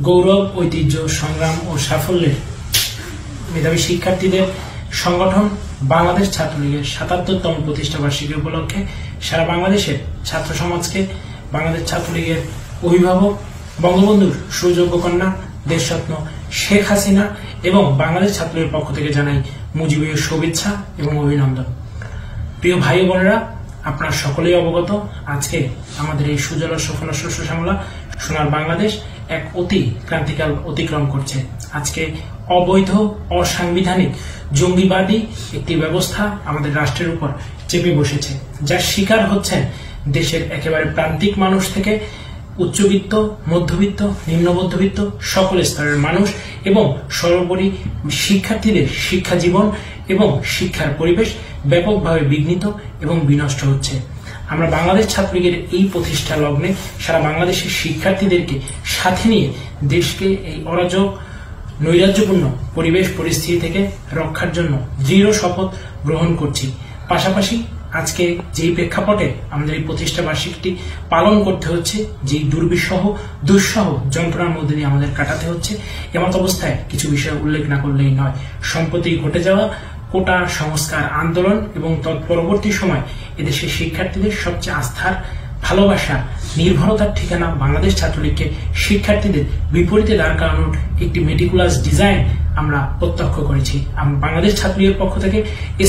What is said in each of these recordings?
গৌরব, ঐতিহ্য, সংগ্রাম ও সাফল্যের মেধাবী শিক্ষার্থীদের সংগঠন বাংলাদেশ ছাত্রলীগের ৭৭তম প্রতিষ্ঠা বার্ষিকী উপলক্ষে সারা বাংলাদেশের ছাত্র সমাজকে বাংলাদেশ ছাত্রলীগের অভিভাবক, বঙ্গবন্ধুর সুযোগ্য কন্যা, দেশরত্ন শেখ হাসিনা এবং বাংলাদেশ ছাত্রলীগের পক্ষ থেকে জানাই মুজিবের শুভেচ্ছা এবং অভিনন্দন। প্রিয় ভাই বোনেরা, আপনারা সকলেই অবগত, আজকে আমাদের এই সুজলা সুফলা শস্য শ্যামলা সোনার বাংলাদেশ এক অতি ক্রান্তিকাল অতিক্রম করছে। আজকে অবৈধ, অসাংবিধানিক, জঙ্গিবাদী একটি ব্যবস্থা আমাদের রাষ্ট্রের উপর চেপে বসেছে, যার শিকার হচ্ছেন দেশের একেবারে প্রান্তিক মানুষ থেকে উচ্চবিত্ত, মধ্যবিত্ত, নিম্ন মধ্যবিত্ত সকল স্তরের মানুষ এবং সর্বোপরি শিক্ষার্থীদের শিক্ষা জীবন এবং শিক্ষার পরিবেশ ব্যাপকভাবে বিঘ্নিত এবং বিনষ্ট হচ্ছে। আমরা বাংলাদেশ ছাত্রলীগের এই প্রতিষ্ঠা লগ্নে সারা বাংলাদেশের শিক্ষার্থীদেরকে সাথে নিয়ে দেশকে এই অরাজক, নৈরাজ্যপূর্ণ পরিবেশ পরিস্থিতি থেকে রক্ষার জন্য দৃঢ় শপথ গ্রহণ করছি। পাশাপাশি আজকে যেই প্রেক্ষাপটে আমাদের এই প্রতিষ্ঠা বার্ষিকীটি পালন করতে হচ্ছে, যেই দুঃসহ যন্ত্রণার মধ্যে দিয়ে আমাদের কাটাতে হচ্ছে, এমত অবস্থায় কিছু বিষয় উল্লেখ না করলেই নয়। সম্প্রতি ঘটে যাওয়া কোটা সংস্কার আন্দোলন এবং তৎপরবর্তী সময় এদেশের শিক্ষার্থীদের সবচেয়ে আস্থার, ভালোবাসা, নির্ভরতার ঠিকানা বাংলাদেশ ছাত্রলীগকে শিক্ষার্থীদের বিপরীতে দাঁড় করানোর একটি মেটিকুলাস ডিজাইন আমরা প্রত্যক্ষ করেছি। বাংলাদেশ ছাত্রলীগের পক্ষ থেকে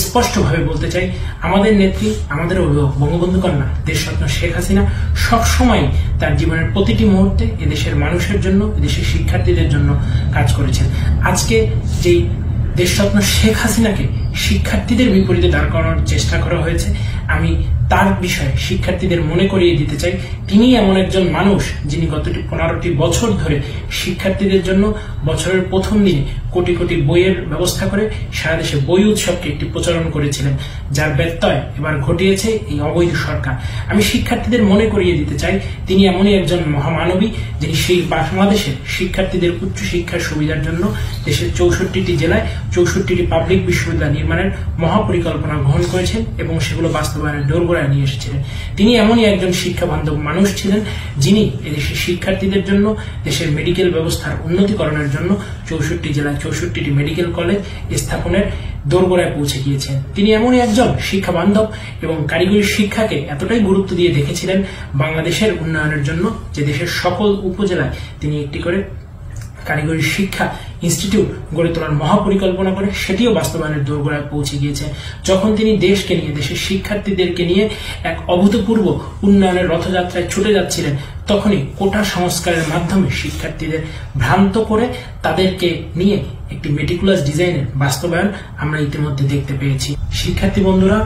স্পষ্টভাবে বলতে চাই, আমাদের নেত্রী, আমাদের অভিভাবক বঙ্গবন্ধু কন্যা দেশরত্ন শেখ হাসিনা সবসময় তার জীবনের প্রতিটি মুহূর্তে এদেশের মানুষের জন্য, এদেশের শিক্ষার্থীদের জন্য কাজ করেছেন। আজকে যেই দেশরত্ন শেখ হাসিনাকে শিক্ষার্থীদের বিপরীতে দাঁড় করানোর চেষ্টা করা হয়েছে, আমি তার বিষয়ে শিক্ষার্থীদের মনে করিয়ে দিতে চাই, তিনি এমন একজন মানুষ যিনি গত 15টি বছর ধরে শিক্ষার্থীদের জন্য বছরের প্রথম দিনে কোটি কোটি বইয়ের ব্যবস্থা করে সারা দেশে বই উৎসবকে একটি প্রচলন করেছিলেন, যার ব্যত্যয় এবার ঘটিয়েছে এই অবৈধ সরকার। আমি শিক্ষার্থীদের মনে করিয়ে দিতে চাই, তিনি এমনই একজন মহামানবী যিনি সেই বাংলাদেশের শিক্ষার্থীদের উচ্চশিক্ষার সুবিধার জন্য দেশের 64টি জেলায় 64টি পাবলিক বিশ্ববিদ্যালয় নির্মাণের মহাপরিকল্পনা গ্রহণ করেছেন এবং সেগুলো বাস্তবায়নের দোরগোড়ায় নিয়ে এসেছিলেন। তিনি এমনই একজন শিক্ষা বান্ধব মানুষ ছিলেন যিনি এদেশের শিক্ষার্থীদের জন্য দেশের মেডিকেল ব্যবস্থার উন্নতিকরণের জন্য 64টি জেলায় 64টি মেডিকেল কলেজ স্থাপনের দোরগোড়ায় পৌঁছে গিয়েছেন। তিনি এমনই একজন শিক্ষা বান্ধব এবং কারিগরি শিক্ষাকে এতটাই গুরুত্ব দিয়ে দেখেছিলেন বাংলাদেশের উন্নয়নের জন্য যে দেশের সকল উপজেলায় তিনি একটি করে কারিগরি শিক্ষা ইনস্টিটিউট গড়ে তোলার মহাপরিকল্পনা করে সেটিও বাস্তবায়নের দোরগোড়ায় পৌঁছে গিয়েছে। যখন তিনি দেশকে নিয়ে, দেশের শিক্ষার্থীদেরকে নিয়ে এক অভূতপূর্ব উন্নয়নের রথযাত্রায় ছুটে যাচ্ছিলেন, তখনই কোটা সংস্কারের মাধ্যমে শিক্ষার্থীদের ভ্রান্ত করে তাদেরকে নিয়ে একটি মেটিকুলাস ডিজাইনের বাস্তবায়ন আমরা ইতিমধ্যে দেখতে পেয়েছি। শিক্ষার্থী বন্ধুরা,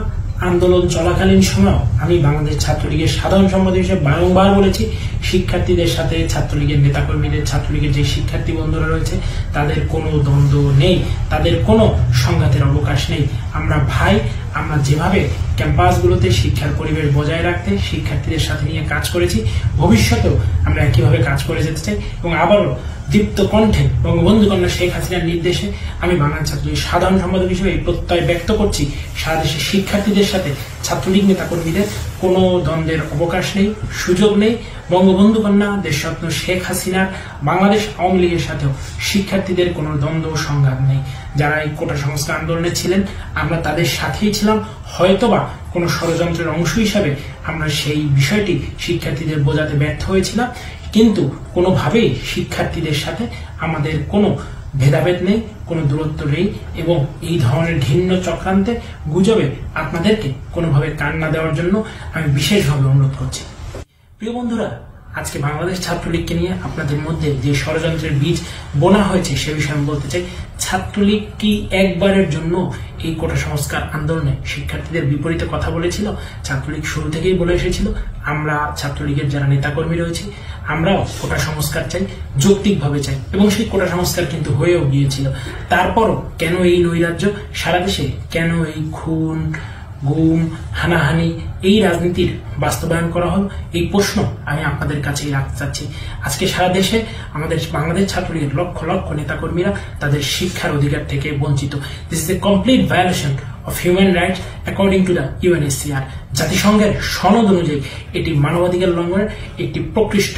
আন্দোলন চলাকালীন সময় আমি বাংলাদেশ ছাত্রলীগের সাধারণ সম্পাদক হিসেবে বারংবার বলেছি, শিক্ষার্থীদের সাথে ছাত্রলীগের নেতাকর্মীদের, ছাত্রলীগের যে শিক্ষার্থী বন্ধুরা রয়েছে তাদের কোনো দ্বন্দ্ব নেই, তাদের কোনো সংঘাতের অবকাশ নেই। আমরা ভাই, আমরা যেভাবে ক্যাম্পাসগুলোতে শিক্ষার পরিবেশ বজায় রাখতে শিক্ষার্থীদের সাথে নিয়ে কাজ করেছি, ভবিষ্যতেও আমরা একইভাবে কাজ করে যেতে চাই এবং আবারও দীপ্ত কণ্ঠে বঙ্গবন্ধু কন্যা শেখ হাসিনার নির্দেশে আমি বাংলাদেশ ছাত্রলীগের সাধারণ সম্পাদক হিসেবে এই প্রত্যয় ব্যক্ত করছি, সারা দেশের শিক্ষার্থীদের সাথে ছাত্রলীগ নেতাকর্মীদের কোনো দ্বন্দ্বের অবকাশ নেই, সুযোগ নেই। বঙ্গবন্ধু কন্যা দেশরত্ন শেখ হাসিনার বাংলাদেশ আওয়ামী লীগের সাথেও শিক্ষার্থীদের কোনো দ্বন্দ্ব সংঘাত নেই। যারা এই কোটা সংস্কার আন্দোলনে ছিলেন আমরা তাদের সাথেই ছিলাম, হয়তোবা কোনো ষড়যন্ত্রের অংশ হিসাবে আমরা সেই বিষয়টি শিক্ষার্থীদের বোঝাতে ব্যর্থ হয়েছিলাম, কিন্তু কোনোভাবেই শিক্ষার্থীদের সাথে আমাদের কোনো ভেদাভেদ নেই, কোনো দূরত্ব নেই এবং এই ধরনের ঘৃণ্য চক্রান্তে, গুজবে আপনাদেরকে কোনোভাবে কান না দেওয়ার জন্য আমি বিশেষভাবে অনুরোধ করছি। প্রিয় বন্ধুরা, আজকে বাংলাদেশ ছাত্রলীগকে নিয়ে আপনাদের মধ্যে যে ষড়যন্ত্রের বীজ বোনা হয়েছে সে বিষয়ে আমি বলতে চাই, ছাত্রলীগ কি একবারের জন্য এই কোটা সংস্কার আন্দোলনে শিক্ষার্থীদের বিপরীতে কথা বলেছিল? ছাত্রলীগ শুরু থেকেই বলে এসেছিল, আমরা ছাত্রলীগের যারা নেতাকর্মী রয়েছে আমরাও কোটা সংস্কার চাই, যৌক্তিকভাবে চাই এবং সেই কোটা সংস্কার কিন্তু হয়েও গিয়েছিল। তারপরও কেন এই নৈরাজ্য সারা দেশে, কেন এই খুন, গুম, হানাহানি, এই রাজনীতির বাস্তবায়ন করা হল, এই প্রশ্ন আমি আপনাদের কাছেই রাখতে চাচ্ছি। আজকে সারা দেশে আমাদের বাংলাদেশ ছাত্রলীগের লক্ষ লক্ষ নেতাকর্মীরা তাদের শিক্ষার অধিকার থেকে বঞ্চিত। This is a complete violation of human rights according to the UNHCR। জাতিসংঘের সনদ অনুযায়ী এটি মানবাধিকার লঙ্ঘনের একটি প্রকৃষ্ট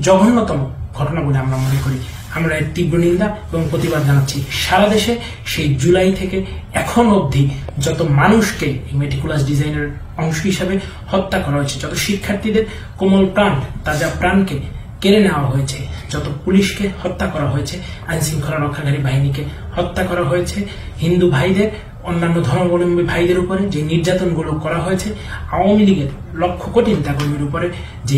জঘন্যতম ঘটনা বলে আমরা মনে করি। আমরা এর তীব্র নিন্দা এবং প্রতিবাদ জানাচ্ছি। সারা দেশে সেই জুলাই থেকে এখন অবধি যত মানুষকে মেটিকুলাস ডিজাইনের অংশ হিসাবে হত্যা করা হয়েছে, যত শিক্ষার্থীদের কোমল প্রাণ, তাজা প্রাণকে কেড়ে নেওয়া হয়েছে, যত পুলিশকে হত্যা করা হয়েছে, আইন শৃঙ্খলা রক্ষাকারী বাহিনীকে হত্যা করা হয়েছে, হিন্দু ভাইদের, অন্যান্য ধর্মাবলম্বী ভাইদের উপরে যে নির্যাতনগুলো করা হয়েছে, আওয়ামী লীগের লক্ষ কোটি নেতাকর্মীর উপরে যে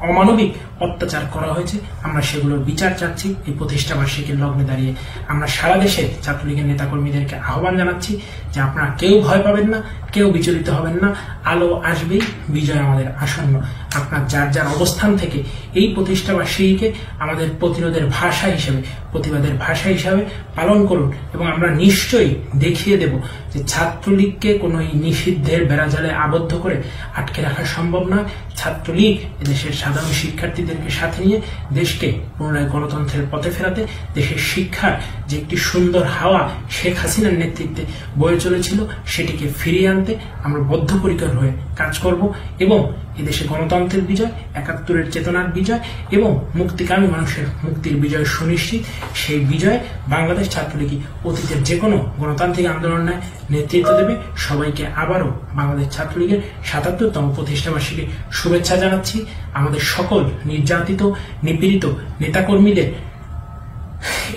অমানবিক অত্যাচার করা হয়েছে, আমরা সেগুলোর বিচার চাচ্ছি। এই প্রতিষ্ঠা বার্ষিকীর লগ্নে দাঁড়িয়ে আমরা সারা দেশে ছাত্রলীগের নেতাকর্মীদেরকে আহ্বান জানাচ্ছি যে আপনারা কেউ ভয় পাবেন না, কেউ বিচলিত হবেন না। আলো আসবেই, বিজয় আমাদের আসন্ন। আপনার যার যার অবস্থান থেকে এই প্রতিষ্ঠা বার্ষিকীকে আমাদের প্রতিরোধের ভাষা হিসেবে, প্রতিবাদের ভাষা হিসাবে পালন করুন এবং আমরা নিশ্চয়ই দেখিয়ে দেব যে ছাত্রলীগকে কোনো নিষিদ্ধের বেড়াজালে আবদ্ধ করে আটকে রাখা সম্ভব নয়। ছাত্রলীগ এদেশের সাধারণ শিক্ষার্থীদেরকে সাথে নিয়ে দেশকে পুনরায় গণতন্ত্রের পথে ফেরাতে, দেশের শিক্ষার যে একটি সুন্দর হাওয়া শেখ হাসিনার নেতৃত্বে বয়ে চলেছিল সেটিকে ফিরিয়ে আনতে আমরা বদ্ধপরিকর হয়ে কাজ করব এবং এদেশে গণতন্ত্রের বিজয়, ৭১-এর চেতনার বিজয় এবং মুক্তিকামী মানুষের মুক্তির বিজয় সুনিশ্চিত। সেই বিজয় বাংলাদেশ ছাত্রলীগই অতীতের যে কোনো গণতান্ত্রিক আন্দোলনের নেতৃত্ব দেবে। সবাইকে আবারও বাংলাদেশ ছাত্রলীগের ৭৭তম প্রতিষ্ঠাবার্ষিকীর শুভেচ্ছা জানাচ্ছি। আমাদের সকল নির্যাতিত, নিপীড়িত নেতাকর্মীদের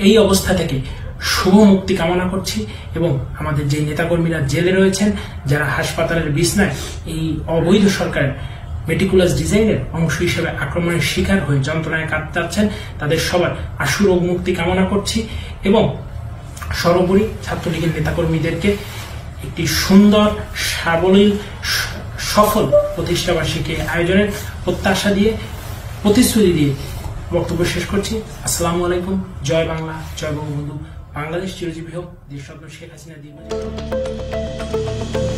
এই অবস্থা থেকে শুভ মুক্তি কামনা করছি এবং আমাদের যে নেতাকর্মীরা জেলে রয়েছেন, যারা হাসপাতালের বিছনায় এই অবৈধ সরকারের মেটিকুলাস ডিজাইনের অংশ হিসেবে আক্রমণের শিকার হয়ে যন্ত্রণায় কাটাচ্ছেন, তাদের সবার আশু রোগ মুক্তি কামনা করছি এবং সর্বোপরি ছাত্রলীগের নেতাকর্মীদেরকে একটি সুন্দর, সাবলীল, সফল প্রতিষ্ঠাবার্ষিকী আয়োজনের প্রত্যাশা দিয়ে, প্রতিশ্রুতি দিয়ে বক্তব্য শেষ করছি। আসসালামু আলাইকুম। জয় বাংলা, জয় বঙ্গবন্ধু। বাংলাদেশ চিরজীবী হোক। দেশরত্ন শেখ হাসিনা দীর্ঘজীবী হোক।